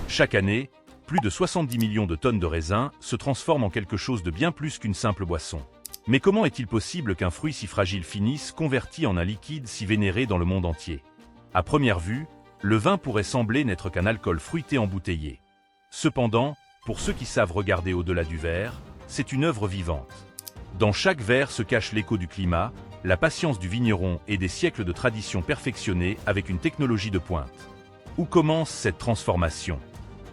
Chaque année, plus de 70 millions de tonnes de raisins se transforment en quelque chose de bien plus qu'une simple boisson. Mais comment est-il possible qu'un fruit si fragile finisse converti en un liquide si vénéré dans le monde entier? À première vue, le vin pourrait sembler n'être qu'un alcool fruité embouteillé. Cependant, pour ceux qui savent regarder au-delà du verre, c'est une œuvre vivante. Dans chaque verre se cache l'écho du climat, la patience du vigneron et des siècles de tradition perfectionnée avec une technologie de pointe. Où commence cette transformation?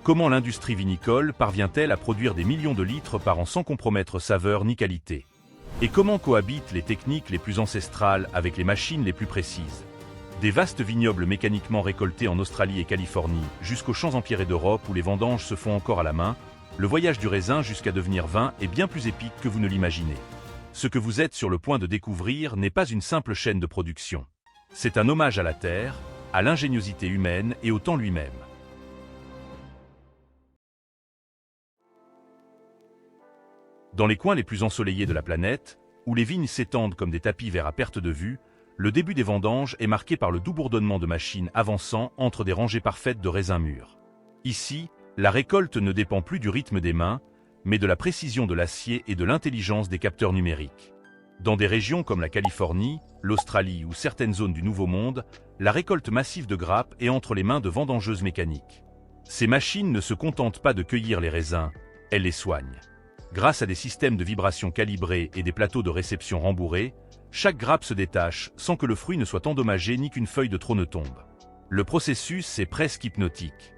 Comment l'industrie vinicole parvient-elle à produire des millions de litres par an sans compromettre saveur ni qualité? Et comment cohabitent les techniques les plus ancestrales avec les machines les plus précises? Des vastes vignobles mécaniquement récoltés en Australie et Californie, jusqu'aux champs empierrés d'Europe où les vendanges se font encore à la main, le voyage du raisin jusqu'à devenir vin est bien plus épique que vous ne l'imaginez. Ce que vous êtes sur le point de découvrir n'est pas une simple chaîne de production. C'est un hommage à la terre, à l'ingéniosité humaine et au temps lui-même. Dans les coins les plus ensoleillés de la planète, où les vignes s'étendent comme des tapis verts à perte de vue, le début des vendanges est marqué par le doux bourdonnement de machines avançant entre des rangées parfaites de raisins mûrs. Ici, la récolte ne dépend plus du rythme des mains, mais de la précision de l'acier et de l'intelligence des capteurs numériques. Dans des régions comme la Californie, l'Australie ou certaines zones du Nouveau Monde, la récolte massive de grappes est entre les mains de vendangeuses mécaniques. Ces machines ne se contentent pas de cueillir les raisins, elles les soignent. Grâce à des systèmes de vibration calibrés et des plateaux de réception rembourrés, chaque grappe se détache sans que le fruit ne soit endommagé ni qu'une feuille de trop ne tombe. Le processus est presque hypnotique.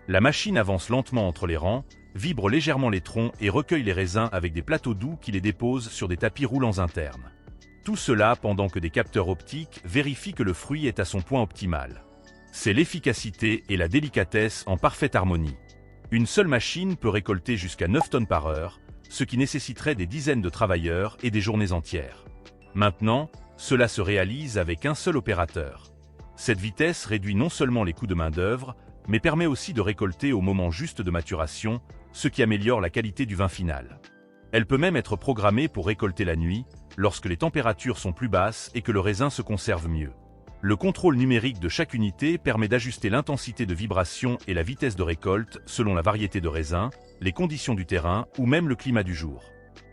La machine avance lentement entre les rangs, vibre légèrement les troncs et recueille les raisins avec des plateaux doux qui les déposent sur des tapis roulants internes. Tout cela pendant que des capteurs optiques vérifient que le fruit est à son point optimal. C'est l'efficacité et la délicatesse en parfaite harmonie. Une seule machine peut récolter jusqu'à 9 tonnes par heure, ce qui nécessiterait des dizaines de travailleurs et des journées entières. Maintenant, cela se réalise avec un seul opérateur. Cette vitesse réduit non seulement les coûts de main-d'œuvre, mais permet aussi de récolter au moment juste de maturation, ce qui améliore la qualité du vin final. Elle peut même être programmée pour récolter la nuit, lorsque les températures sont plus basses et que le raisin se conserve mieux. Le contrôle numérique de chaque unité permet d'ajuster l'intensité de vibration et la vitesse de récolte selon la variété de raisin, les conditions du terrain ou même le climat du jour.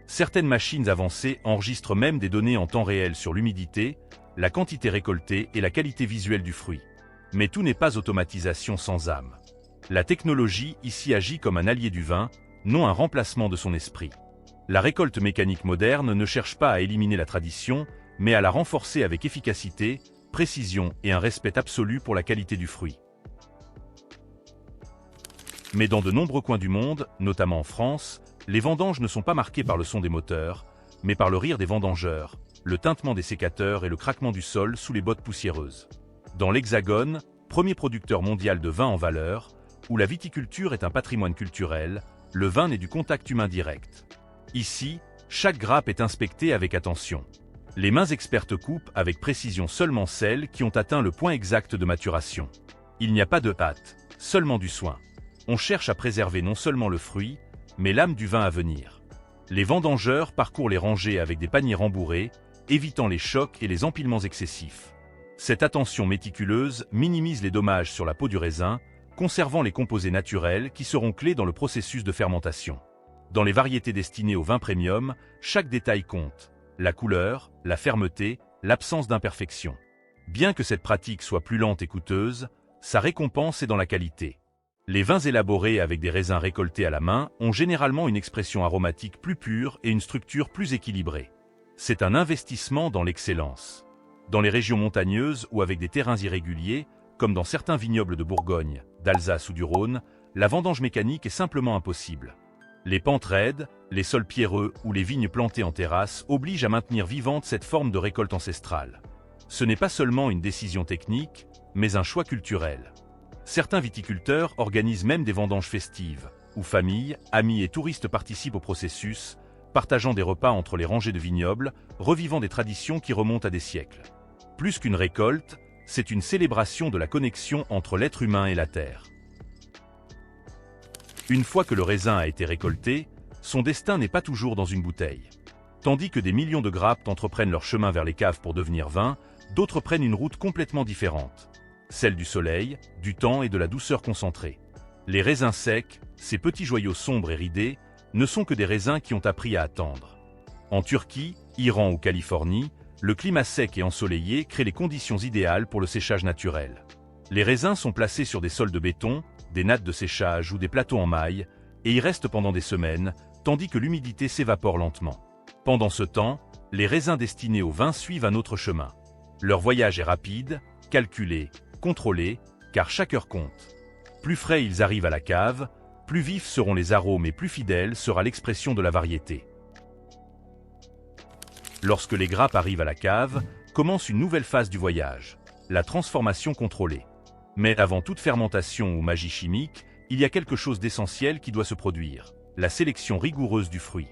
Certaines machines avancées enregistrent même des données en temps réel sur l'humidité, la quantité récoltée et la qualité visuelle du fruit. Mais tout n'est pas automatisation sans âme. La technologie ici agit comme un allié du vin, non un remplacement de son esprit. La récolte mécanique moderne ne cherche pas à éliminer la tradition, mais à la renforcer avec efficacité, précision et un respect absolu pour la qualité du fruit. Mais dans de nombreux coins du monde, notamment en France, les vendanges ne sont pas marquées par le son des moteurs, mais par le rire des vendangeurs, le tintement des sécateurs et le craquement du sol sous les bottes poussiéreuses. Dans l'Hexagone, premier producteur mondial de vin en valeur, où la viticulture est un patrimoine culturel, le vin naît du contact humain direct. Ici, chaque grappe est inspectée avec attention. Les mains expertes coupent avec précision seulement celles qui ont atteint le point exact de maturation. Il n'y a pas de hâte, seulement du soin. On cherche à préserver non seulement le fruit, mais l'âme du vin à venir. Les vendangeurs parcourent les rangées avec des paniers rembourrés, évitant les chocs et les empilements excessifs. Cette attention méticuleuse minimise les dommages sur la peau du raisin, conservant les composés naturels qui seront clés dans le processus de fermentation. Dans les variétés destinées au vin premium, chaque détail compte. La couleur, la fermeté, l'absence d'imperfection. Bien que cette pratique soit plus lente et coûteuse, sa récompense est dans la qualité. Les vins élaborés avec des raisins récoltés à la main ont généralement une expression aromatique plus pure et une structure plus équilibrée. C'est un investissement dans l'excellence. Dans les régions montagneuses ou avec des terrains irréguliers, comme dans certains vignobles de Bourgogne, d'Alsace ou du Rhône, la vendange mécanique est simplement impossible. Les pentes raides, les sols pierreux ou les vignes plantées en terrasse obligent à maintenir vivante cette forme de récolte ancestrale. Ce n'est pas seulement une décision technique, mais un choix culturel. Certains viticulteurs organisent même des vendanges festives, où familles, amis et touristes participent au processus, partageant des repas entre les rangées de vignobles, revivant des traditions qui remontent à des siècles. Plus qu'une récolte, c'est une célébration de la connexion entre l'être humain et la terre. Une fois que le raisin a été récolté, son destin n'est pas toujours dans une bouteille. Tandis que des millions de grappes entreprennent leur chemin vers les caves pour devenir vin, d'autres prennent une route complètement différente. Celle du soleil, du temps et de la douceur concentrée. Les raisins secs, ces petits joyaux sombres et ridés, ne sont que des raisins qui ont appris à attendre. En Turquie, Iran ou Californie, le climat sec et ensoleillé crée les conditions idéales pour le séchage naturel. Les raisins sont placés sur des sols de béton, des nattes de séchage ou des plateaux en maille, et y restent pendant des semaines, tandis que l'humidité s'évapore lentement. Pendant ce temps, les raisins destinés au vin suivent un autre chemin. Leur voyage est rapide, calculé, contrôlé, car chaque heure compte. Plus frais ils arrivent à la cave, plus vifs seront les arômes et plus fidèle sera l'expression de la variété. Lorsque les grappes arrivent à la cave, commence une nouvelle phase du voyage, la transformation contrôlée. Mais avant toute fermentation ou magie chimique, il y a quelque chose d'essentiel qui doit se produire, la sélection rigoureuse du fruit.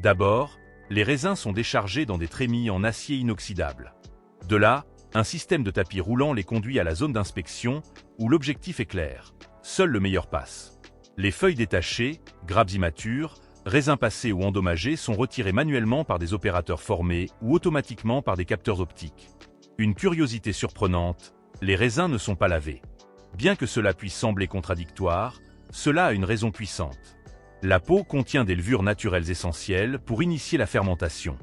D'abord, les raisins sont déchargés dans des trémies en acier inoxydable. De là, un système de tapis roulant les conduit à la zone d'inspection où l'objectif est clair. Seul le meilleur passe. Les feuilles détachées, grappes immatures, raisins passés ou endommagés sont retirés manuellement par des opérateurs formés ou automatiquement par des capteurs optiques. Une curiosité surprenante, les raisins ne sont pas lavés. Bien que cela puisse sembler contradictoire, cela a une raison puissante. La peau contient des levures naturelles essentielles pour initier la fermentation.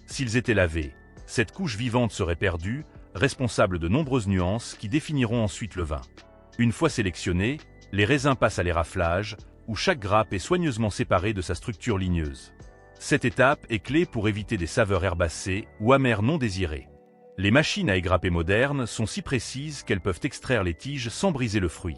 S'ils étaient lavés, cette couche vivante serait perdue, responsable de nombreuses nuances qui définiront ensuite le vin. Une fois sélectionnés, les raisins passent à l'éraflage, où chaque grappe est soigneusement séparée de sa structure ligneuse. Cette étape est clé pour éviter des saveurs herbacées ou amères non désirées. Les machines à égrapper modernes sont si précises qu'elles peuvent extraire les tiges sans briser le fruit.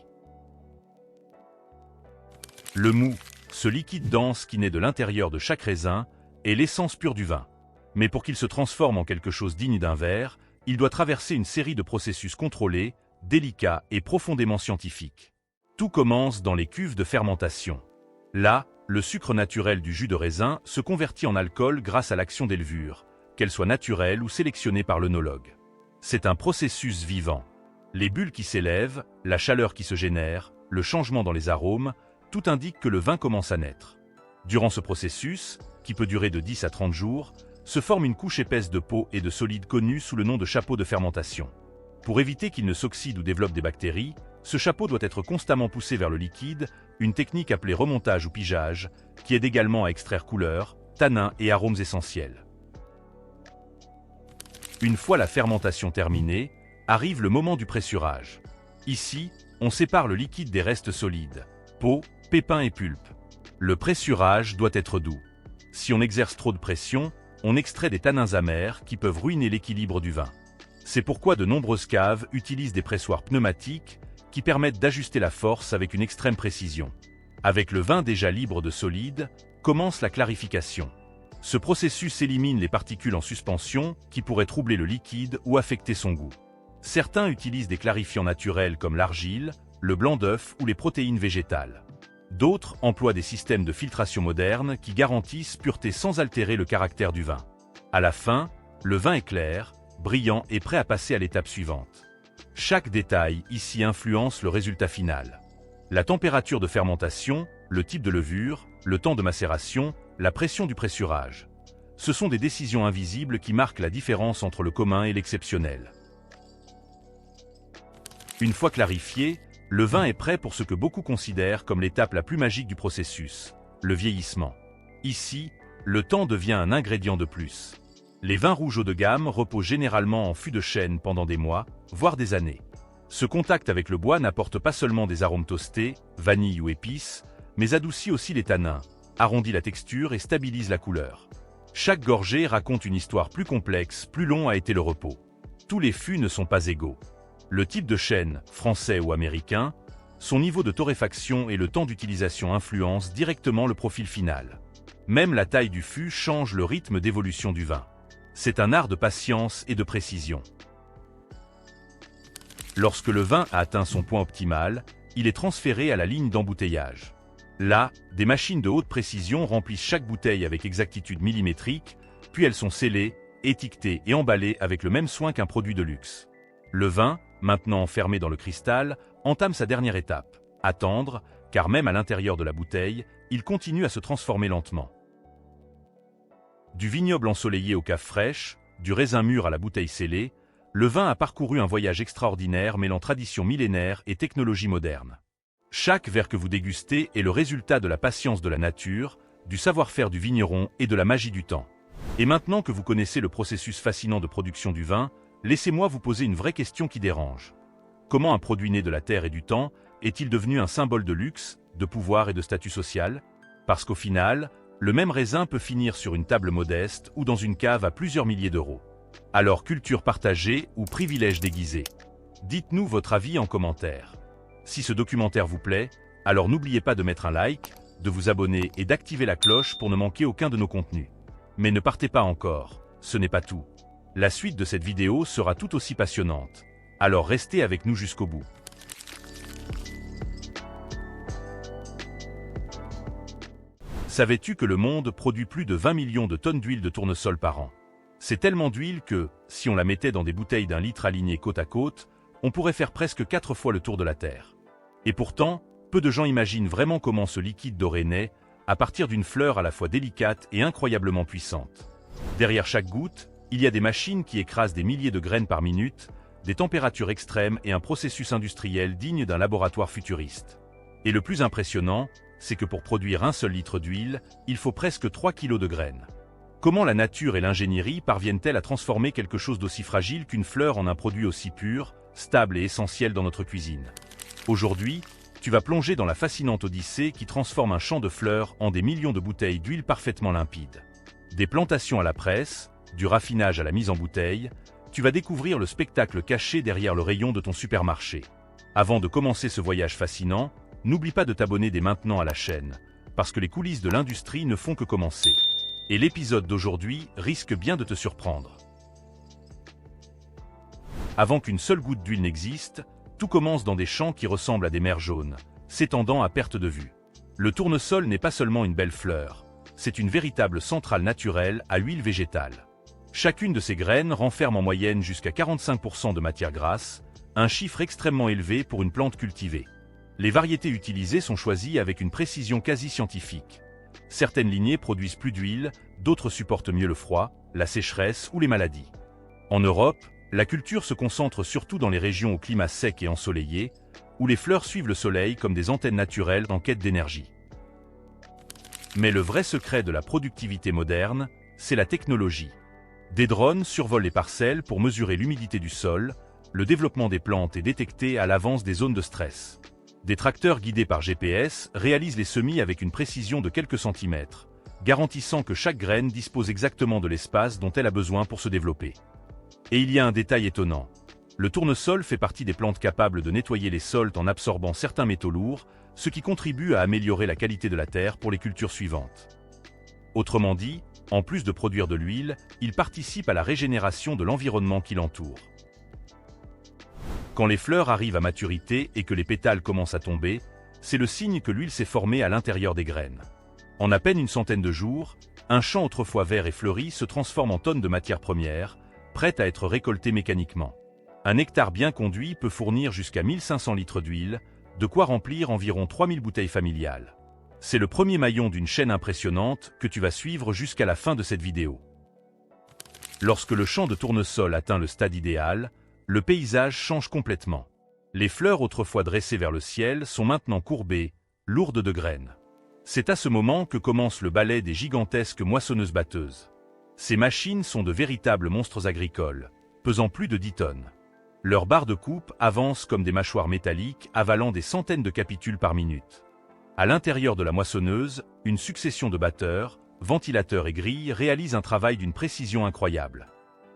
Le mou, ce liquide dense qui naît de l'intérieur de chaque raisin, est l'essence pure du vin. Mais pour qu'il se transforme en quelque chose digne d'un verre, il doit traverser une série de processus contrôlés, délicats et profondément scientifiques. Tout commence dans les cuves de fermentation. Là, le sucre naturel du jus de raisin se convertit en alcool grâce à l'action des levures, qu'elles soient naturelles ou sélectionnées par l'œnologue. C'est un processus vivant. Les bulles qui s'élèvent, la chaleur qui se génère, le changement dans les arômes, tout indique que le vin commence à naître. Durant ce processus, qui peut durer de 10 à 30 jours, se forme une couche épaisse de peau et de solides connue sous le nom de chapeau de fermentation. Pour éviter qu'il ne s'oxyde ou développe des bactéries, ce chapeau doit être constamment poussé vers le liquide, une technique appelée remontage ou pigeage, qui aide également à extraire couleurs, tanins et arômes essentiels. Une fois la fermentation terminée, arrive le moment du pressurage. Ici, on sépare le liquide des restes solides, peau, pépins et pulpe. Le pressurage doit être doux. Si on exerce trop de pression, on extrait des tanins amers qui peuvent ruiner l'équilibre du vin. C'est pourquoi de nombreuses caves utilisent des pressoirs pneumatiques qui permettent d'ajuster la force avec une extrême précision. Avec le vin déjà libre de solide, commence la clarification. Ce processus élimine les particules en suspension qui pourraient troubler le liquide ou affecter son goût. Certains utilisent des clarifiants naturels comme l'argile, le blanc d'œuf ou les protéines végétales. D'autres emploient des systèmes de filtration modernes qui garantissent pureté sans altérer le caractère du vin. À la fin, le vin est clair, brillant et prêt à passer à l'étape suivante. Chaque détail ici influence le résultat final. La température de fermentation, le type de levure, le temps de macération, la pression du pressurage. Ce sont des décisions invisibles qui marquent la différence entre le commun et l'exceptionnel. Une fois clarifié, le vin est prêt pour ce que beaucoup considèrent comme l'étape la plus magique du processus, le vieillissement. Ici, le temps devient un ingrédient de plus. Les vins rouges haut de gamme reposent généralement en fût de chêne pendant des mois, voire des années. Ce contact avec le bois n'apporte pas seulement des arômes toastés, vanille ou épices, mais adoucit aussi les tanins, arrondit la texture et stabilise la couleur. Chaque gorgée raconte une histoire plus complexe, plus long a été le repos. Tous les fûts ne sont pas égaux. Le type de chêne, français ou américain, son niveau de torréfaction et le temps d'utilisation influencent directement le profil final. Même la taille du fût change le rythme d'évolution du vin. C'est un art de patience et de précision. Lorsque le vin a atteint son point optimal, il est transféré à la ligne d'embouteillage. Là, des machines de haute précision remplissent chaque bouteille avec exactitude millimétrique, puis elles sont scellées, étiquetées et emballées avec le même soin qu'un produit de luxe. Le vin, maintenant enfermé dans le cristal, entame sa dernière étape, attendre, car même à l'intérieur de la bouteille, il continue à se transformer lentement. Du vignoble ensoleillé aux caves fraîches, du raisin mûr à la bouteille scellée, le vin a parcouru un voyage extraordinaire mêlant tradition millénaire et technologie moderne. Chaque verre que vous dégustez est le résultat de la patience de la nature, du savoir-faire du vigneron et de la magie du temps. Et maintenant que vous connaissez le processus fascinant de production du vin, laissez-moi vous poser une vraie question qui dérange. Comment un produit né de la terre et du temps est-il devenu un symbole de luxe, de pouvoir et de statut social? Parce qu'au final, le même raisin peut finir sur une table modeste ou dans une cave à plusieurs milliers d'euros. Alors culture partagée ou privilège déguisé? Dites-nous votre avis en commentaire. Si ce documentaire vous plaît, alors n'oubliez pas de mettre un like, de vous abonner et d'activer la cloche pour ne manquer aucun de nos contenus. Mais ne partez pas encore, ce n'est pas tout. La suite de cette vidéo sera tout aussi passionnante. Alors restez avec nous jusqu'au bout. Savais-tu que le monde produit plus de 20 millions de tonnes d'huile de tournesol par an? C'est tellement d'huile que, si on la mettait dans des bouteilles d'1 litre alignées côte à côte, on pourrait faire presque 4 fois le tour de la Terre. Et pourtant, peu de gens imaginent vraiment comment ce liquide doré naît, à partir d'une fleur à la fois délicate et incroyablement puissante. Derrière chaque goutte, il y a des machines qui écrasent des milliers de graines par minute, des températures extrêmes et un processus industriel digne d'un laboratoire futuriste. Et le plus impressionnant, c'est que pour produire un seul litre d'huile, il faut presque 3 kilos de graines. Comment la nature et l'ingénierie parviennent-elles à transformer quelque chose d'aussi fragile qu'une fleur en un produit aussi pur, stable et essentiel dans notre cuisine? Aujourd'hui, tu vas plonger dans la fascinante odyssée qui transforme un champ de fleurs en des millions de bouteilles d'huile parfaitement limpides. Des plantations à la presse, du raffinage à la mise en bouteille, tu vas découvrir le spectacle caché derrière le rayon de ton supermarché. Avant de commencer ce voyage fascinant, n'oublie pas de t'abonner dès maintenant à la chaîne, parce que les coulisses de l'industrie ne font que commencer. Et l'épisode d'aujourd'hui risque bien de te surprendre. Avant qu'une seule goutte d'huile n'existe, tout commence dans des champs qui ressemblent à des mers jaunes, s'étendant à perte de vue. Le tournesol n'est pas seulement une belle fleur, c'est une véritable centrale naturelle à huile végétale. Chacune de ces graines renferme en moyenne jusqu'à 45% de matière grasse, un chiffre extrêmement élevé pour une plante cultivée. Les variétés utilisées sont choisies avec une précision quasi scientifique. Certaines lignées produisent plus d'huile, d'autres supportent mieux le froid, la sécheresse ou les maladies. En Europe, la culture se concentre surtout dans les régions au climat sec et ensoleillé, où les fleurs suivent le soleil comme des antennes naturelles en quête d'énergie. Mais le vrai secret de la productivité moderne, c'est la technologie. Des drones survolent les parcelles pour mesurer l'humidité du sol, le développement des plantes et détecter à l'avance des zones de stress. Des tracteurs guidés par GPS réalisent les semis avec une précision de quelques centimètres, garantissant que chaque graine dispose exactement de l'espace dont elle a besoin pour se développer. Et il y a un détail étonnant. Le tournesol fait partie des plantes capables de nettoyer les sols en absorbant certains métaux lourds, ce qui contribue à améliorer la qualité de la terre pour les cultures suivantes. Autrement dit, en plus de produire de l'huile, il participe à la régénération de l'environnement qui l'entoure. Quand les fleurs arrivent à maturité et que les pétales commencent à tomber, c'est le signe que l'huile s'est formée à l'intérieur des graines. En à peine une centaine de jours, un champ autrefois vert et fleuri se transforme en tonnes de matière première, prête à être récoltée mécaniquement. Un hectare bien conduit peut fournir jusqu'à 1500 litres d'huile, de quoi remplir environ 3000 bouteilles familiales. C'est le premier maillon d'une chaîne impressionnante que tu vas suivre jusqu'à la fin de cette vidéo. Lorsque le champ de tournesol atteint le stade idéal, le paysage change complètement. Les fleurs autrefois dressées vers le ciel sont maintenant courbées, lourdes de graines. C'est à ce moment que commence le ballet des gigantesques moissonneuses-batteuses. Ces machines sont de véritables monstres agricoles, pesant plus de 10 tonnes. Leurs barres de coupe avancent comme des mâchoires métalliques avalant des centaines de capitules par minute. À l'intérieur de la moissonneuse, une succession de batteurs, ventilateurs et grilles réalisent un travail d'une précision incroyable.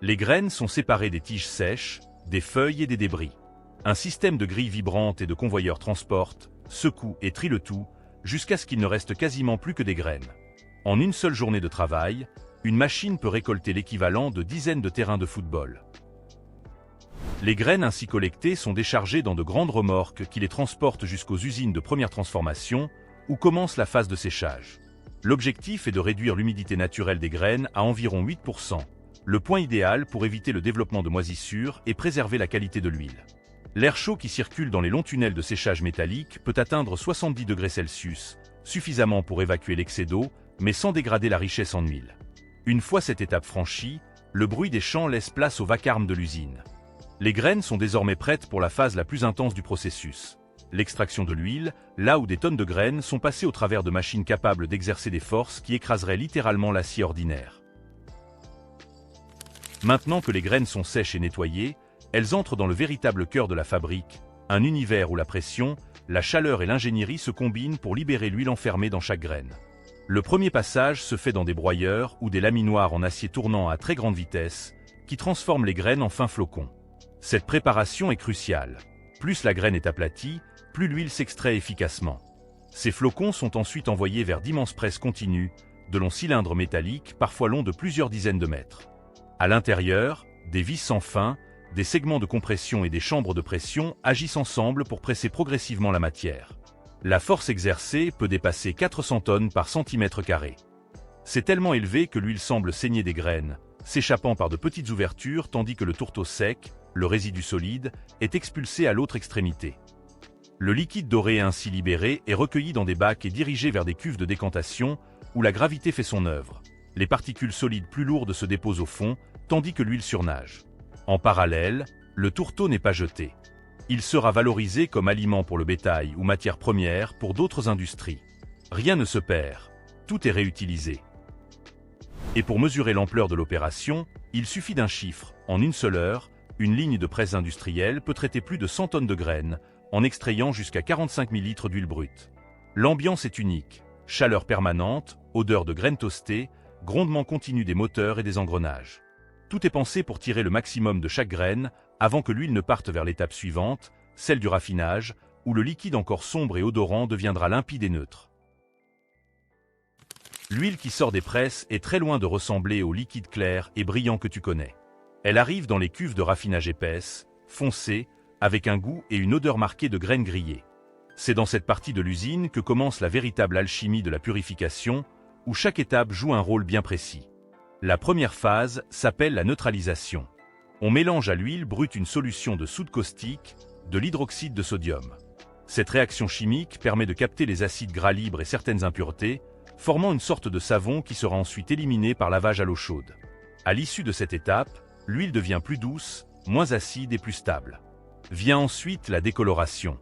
Les graines sont séparées des tiges sèches, des feuilles et des débris. Un système de grilles vibrantes et de convoyeurs transporte, secoue et trie le tout, jusqu'à ce qu'il ne reste quasiment plus que des graines. En une seule journée de travail, une machine peut récolter l'équivalent de dizaines de terrains de football. Les graines ainsi collectées sont déchargées dans de grandes remorques qui les transportent jusqu'aux usines de première transformation, où commence la phase de séchage. L'objectif est de réduire l'humidité naturelle des graines à environ 8%, le point idéal pour éviter le développement de moisissures et préserver la qualité de l'huile. L'air chaud qui circule dans les longs tunnels de séchage métallique peut atteindre 70 degrés Celsius, suffisamment pour évacuer l'excès d'eau, mais sans dégrader la richesse en huile. Une fois cette étape franchie, le bruit des champs laisse place au vacarme de l'usine. Les graines sont désormais prêtes pour la phase la plus intense du processus. l'extraction de l'huile, là où des tonnes de graines sont passées au travers de machines capables d'exercer des forces qui écraseraient littéralement l'acier ordinaire. Maintenant que les graines sont sèches et nettoyées, elles entrent dans le véritable cœur de la fabrique, un univers où la pression, la chaleur et l'ingénierie se combinent pour libérer l'huile enfermée dans chaque graine. Le premier passage se fait dans des broyeurs ou des laminoirs en acier tournant à très grande vitesse, qui transforment les graines en fins flocons. Cette préparation est cruciale. Plus la graine est aplatie, plus l'huile s'extrait efficacement. Ces flocons sont ensuite envoyés vers d'immenses presses continues, de longs cylindres métalliques, parfois longs de plusieurs dizaines de mètres. À l'intérieur, des vis sans fin, des segments de compression et des chambres de pression agissent ensemble pour presser progressivement la matière. La force exercée peut dépasser 400 tonnes par centimètre carré. C'est tellement élevé que l'huile semble saigner des graines, s'échappant par de petites ouvertures tandis que le tourteau sec, le résidu solide, est expulsé à l'autre extrémité. Le liquide doré ainsi libéré est recueilli dans des bacs et dirigé vers des cuves de décantation où la gravité fait son œuvre. Les particules solides plus lourdes se déposent au fond, tandis que l'huile surnage. En parallèle, le tourteau n'est pas jeté. Il sera valorisé comme aliment pour le bétail ou matière première pour d'autres industries. Rien ne se perd, tout est réutilisé. Et pour mesurer l'ampleur de l'opération, il suffit d'un chiffre. En une seule heure, une ligne de presse industrielle peut traiter plus de 100 tonnes de graines, en extrayant jusqu'à 45 000 litres d'huile brute. L'ambiance est unique, chaleur permanente, odeur de graines toastées, grondement continu des moteurs et des engrenages. Tout est pensé pour tirer le maximum de chaque graine avant que l'huile ne parte vers l'étape suivante, celle du raffinage, où le liquide encore sombre et odorant deviendra limpide et neutre. L'huile qui sort des presses est très loin de ressembler au liquide clair et brillant que tu connais. Elle arrive dans les cuves de raffinage épaisses, foncées, avec un goût et une odeur marquée de graines grillées. C'est dans cette partie de l'usine que commence la véritable alchimie de la purification, où chaque étape joue un rôle bien précis. La première phase s'appelle la neutralisation. On mélange à l'huile brute une solution de soude caustique, de l'hydroxyde de sodium. Cette réaction chimique permet de capter les acides gras libres et certaines impuretés, formant une sorte de savon qui sera ensuite éliminé par lavage à l'eau chaude. À l'issue de cette étape, l'huile devient plus douce, moins acide et plus stable. Vient ensuite la décoloration.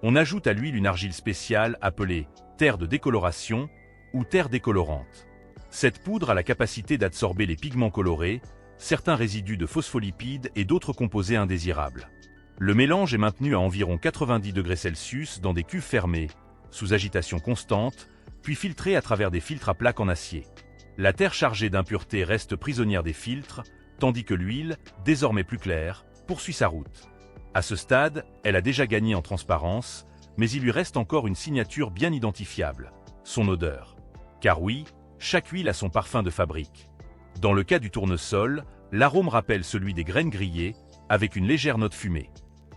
On ajoute à l'huile une argile spéciale appelée terre de décoloration ou terre décolorante. Cette poudre a la capacité d'absorber les pigments colorés, certains résidus de phospholipides et d'autres composés indésirables. Le mélange est maintenu à environ 90 degrés Celsius dans des cuves fermées, sous agitation constante, puis filtré à travers des filtres à plaques en acier. La terre chargée d'impuretés reste prisonnière des filtres, tandis que l'huile, désormais plus claire, poursuit sa route. À ce stade, elle a déjà gagné en transparence, mais il lui reste encore une signature bien identifiable, son odeur. Car oui, chaque huile a son parfum de fabrique. Dans le cas du tournesol, l'arôme rappelle celui des graines grillées, avec une légère note fumée.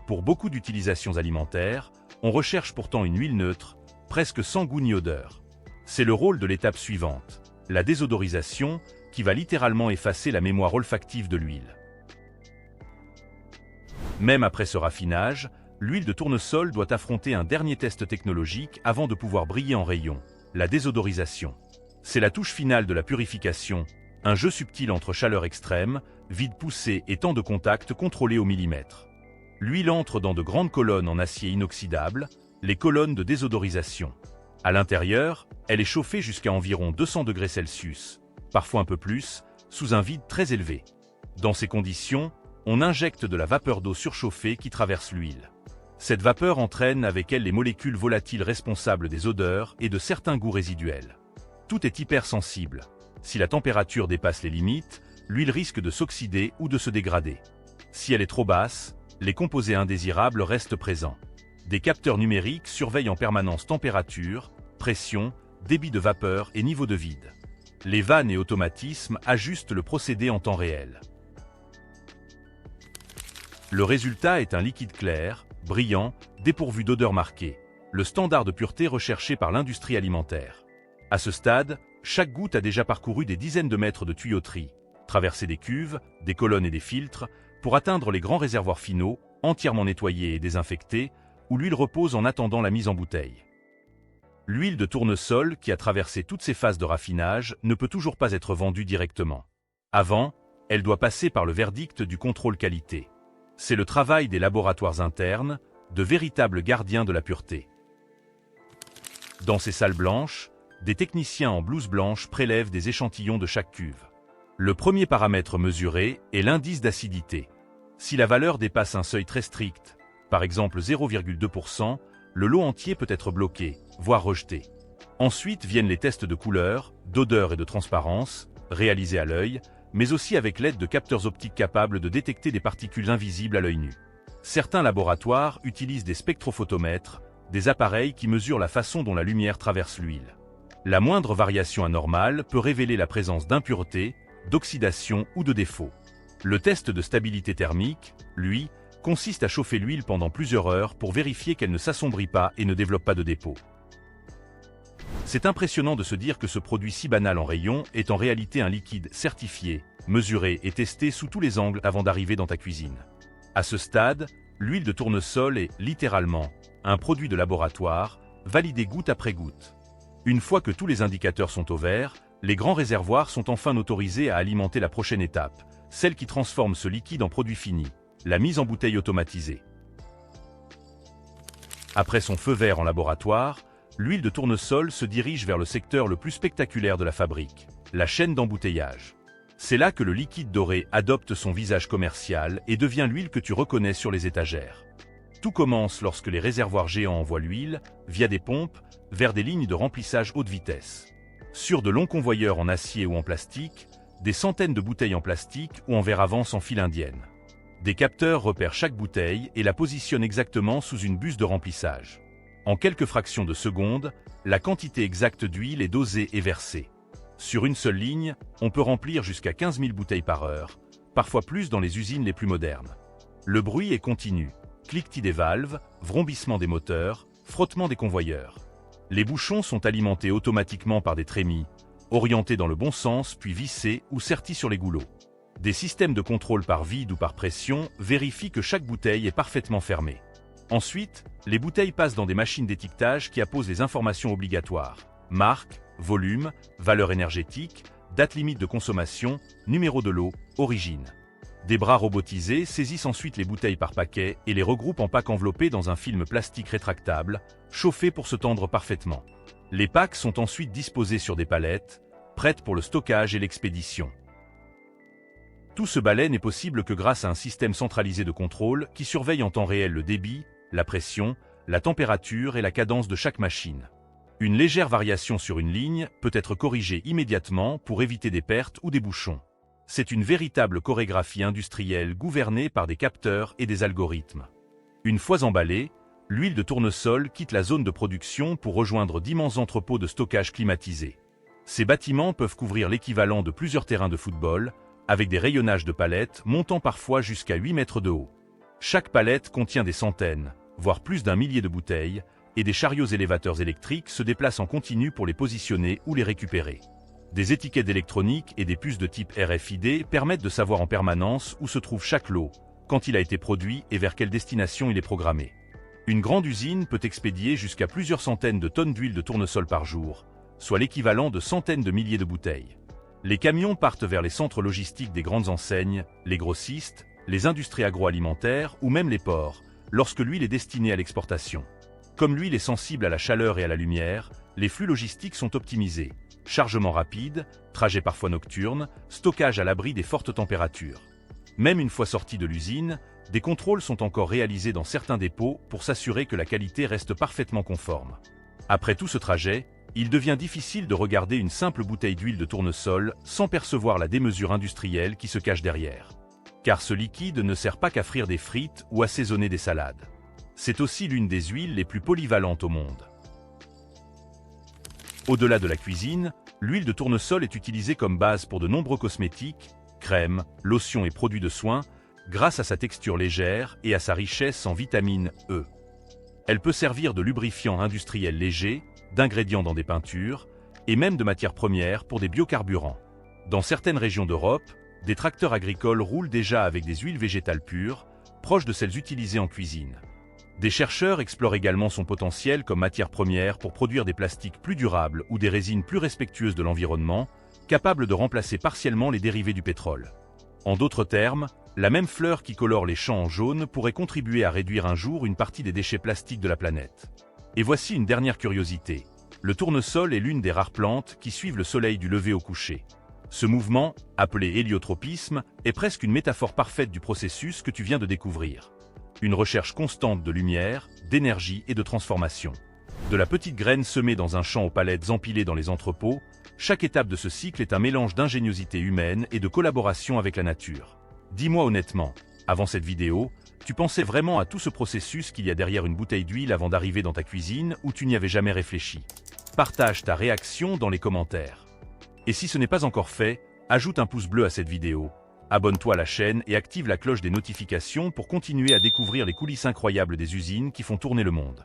Pour beaucoup d'utilisations alimentaires, on recherche pourtant une huile neutre, presque sans goût ni odeur. C'est le rôle de l'étape suivante, la désodorisation, qui va littéralement effacer la mémoire olfactive de l'huile. Même après ce raffinage, l'huile de tournesol doit affronter un dernier test technologique avant de pouvoir briller en rayon, la désodorisation. C'est la touche finale de la purification, un jeu subtil entre chaleur extrême, vide poussé et temps de contact contrôlé au millimètre. L'huile entre dans de grandes colonnes en acier inoxydable, les colonnes de désodorisation. À l'intérieur, elle est chauffée jusqu'à environ 200 degrés Celsius, parfois un peu plus, sous un vide très élevé. Dans ces conditions, on injecte de la vapeur d'eau surchauffée qui traverse l'huile. Cette vapeur entraîne avec elle les molécules volatiles responsables des odeurs et de certains goûts résiduels. Tout est hypersensible. Si la température dépasse les limites, l'huile risque de s'oxyder ou de se dégrader. Si elle est trop basse, les composés indésirables restent présents. Des capteurs numériques surveillent en permanence température, pression, débit de vapeur et niveau de vide. Les vannes et automatismes ajustent le procédé en temps réel. Le résultat est un liquide clair, brillant, dépourvu d'odeur marquée, le standard de pureté recherché par l'industrie alimentaire. À ce stade, chaque goutte a déjà parcouru des dizaines de mètres de tuyauterie, traversé des cuves, des colonnes et des filtres, pour atteindre les grands réservoirs finaux, entièrement nettoyés et désinfectés, où l'huile repose en attendant la mise en bouteille. L'huile de tournesol, qui a traversé toutes ces phases de raffinage, ne peut toujours pas être vendue directement. Avant, elle doit passer par le verdict du contrôle qualité. C'est le travail des laboratoires internes, de véritables gardiens de la pureté. Dans ces salles blanches, des techniciens en blouse blanche prélèvent des échantillons de chaque cuve. Le premier paramètre mesuré est l'indice d'acidité. Si la valeur dépasse un seuil très strict, par exemple 0,2%, le lot entier peut être bloqué, voire rejeté. Ensuite viennent les tests de couleur, d'odeur et de transparence, réalisés à l'œil, mais aussi avec l'aide de capteurs optiques capables de détecter des particules invisibles à l'œil nu. Certains laboratoires utilisent des spectrophotomètres, des appareils qui mesurent la façon dont la lumière traverse l'huile. La moindre variation anormale peut révéler la présence d'impuretés, d'oxydation ou de défauts. Le test de stabilité thermique, lui, consiste à chauffer l'huile pendant plusieurs heures pour vérifier qu'elle ne s'assombrit pas et ne développe pas de dépôts. C'est impressionnant de se dire que ce produit si banal en rayon est en réalité un liquide certifié, mesuré et testé sous tous les angles avant d'arriver dans ta cuisine. À ce stade, l'huile de tournesol est, littéralement, un produit de laboratoire, validé goutte après goutte. Une fois que tous les indicateurs sont au vert, les grands réservoirs sont enfin autorisés à alimenter la prochaine étape, celle qui transforme ce liquide en produit fini, la mise en bouteille automatisée. Après son feu vert en laboratoire, l'huile de tournesol se dirige vers le secteur le plus spectaculaire de la fabrique, la chaîne d'embouteillage. C'est là que le liquide doré adopte son visage commercial et devient l'huile que tu reconnais sur les étagères. Tout commence lorsque les réservoirs géants envoient l'huile, via des pompes, vers des lignes de remplissage haute vitesse. Sur de longs convoyeurs en acier ou en plastique, des centaines de bouteilles en plastique ou en verre avancent en file indienne. Des capteurs repèrent chaque bouteille et la positionnent exactement sous une buse de remplissage. En quelques fractions de secondes, la quantité exacte d'huile est dosée et versée. Sur une seule ligne, on peut remplir jusqu'à 15 000 bouteilles par heure, parfois plus dans les usines les plus modernes. Le bruit est continu. Cliquetis des valves, vrombissement des moteurs, frottement des convoyeurs. Les bouchons sont alimentés automatiquement par des trémies, orientés dans le bon sens puis vissés ou sertis sur les goulots. Des systèmes de contrôle par vide ou par pression vérifient que chaque bouteille est parfaitement fermée. Ensuite, les bouteilles passent dans des machines d'étiquetage qui apposent les informations obligatoires. Marque, volume, valeur énergétique, date limite de consommation, numéro de lot, origine. Des bras robotisés saisissent ensuite les bouteilles par paquet et les regroupent en packs enveloppés dans un film plastique rétractable, chauffé pour se tendre parfaitement. Les packs sont ensuite disposés sur des palettes, prêtes pour le stockage et l'expédition. Tout ce balai n'est possible que grâce à un système centralisé de contrôle qui surveille en temps réel le débit, la pression, la température et la cadence de chaque machine. Une légère variation sur une ligne peut être corrigée immédiatement pour éviter des pertes ou des bouchons. C'est une véritable chorégraphie industrielle gouvernée par des capteurs et des algorithmes. Une fois emballée, l'huile de tournesol quitte la zone de production pour rejoindre d'immenses entrepôts de stockage climatisés. Ces bâtiments peuvent couvrir l'équivalent de plusieurs terrains de football, avec des rayonnages de palettes montant parfois jusqu'à 8 mètres de haut. Chaque palette contient des centaines, voire plus d'un millier de bouteilles, et des chariots élévateurs électriques se déplacent en continu pour les positionner ou les récupérer. Des étiquettes électroniques et des puces de type RFID permettent de savoir en permanence où se trouve chaque lot, quand il a été produit et vers quelle destination il est programmé. Une grande usine peut expédier jusqu'à plusieurs centaines de tonnes d'huile de tournesol par jour, soit l'équivalent de centaines de milliers de bouteilles. Les camions partent vers les centres logistiques des grandes enseignes, les grossistes, les industries agroalimentaires ou même les ports, lorsque l'huile est destinée à l'exportation. Comme l'huile est sensible à la chaleur et à la lumière, les flux logistiques sont optimisés. Chargement rapide, trajet parfois nocturne, stockage à l'abri des fortes températures. Même une fois sorti de l'usine, des contrôles sont encore réalisés dans certains dépôts pour s'assurer que la qualité reste parfaitement conforme. Après tout ce trajet, il devient difficile de regarder une simple bouteille d'huile de tournesol sans percevoir la démesure industrielle qui se cache derrière. Car ce liquide ne sert pas qu'à frire des frites ou assaisonner des salades. C'est aussi l'une des huiles les plus polyvalentes au monde. Au-delà de la cuisine, l'huile de tournesol est utilisée comme base pour de nombreux cosmétiques, crèmes, lotions et produits de soins, grâce à sa texture légère et à sa richesse en vitamine E. Elle peut servir de lubrifiant industriel léger, d'ingrédients dans des peintures, et même de matière première pour des biocarburants. Dans certaines régions d'Europe, des tracteurs agricoles roulent déjà avec des huiles végétales pures, proches de celles utilisées en cuisine. Des chercheurs explorent également son potentiel comme matière première pour produire des plastiques plus durables ou des résines plus respectueuses de l'environnement, capables de remplacer partiellement les dérivés du pétrole. En d'autres termes, la même fleur qui colore les champs en jaune pourrait contribuer à réduire un jour une partie des déchets plastiques de la planète. Et voici une dernière curiosité. Le tournesol est l'une des rares plantes qui suivent le soleil du lever au coucher. Ce mouvement, appelé héliotropisme, est presque une métaphore parfaite du processus que tu viens de découvrir. Une recherche constante de lumière, d'énergie et de transformation. De la petite graine semée dans un champ aux palettes empilées dans les entrepôts, chaque étape de ce cycle est un mélange d'ingéniosité humaine et de collaboration avec la nature. Dis-moi honnêtement, avant cette vidéo, tu pensais vraiment à tout ce processus qu'il y a derrière une bouteille d'huile avant d'arriver dans ta cuisine ou tu n'y avais jamais réfléchi? Partage ta réaction dans les commentaires. Et si ce n'est pas encore fait, ajoute un pouce bleu à cette vidéo, abonne-toi à la chaîne et active la cloche des notifications pour continuer à découvrir les coulisses incroyables des usines qui font tourner le monde.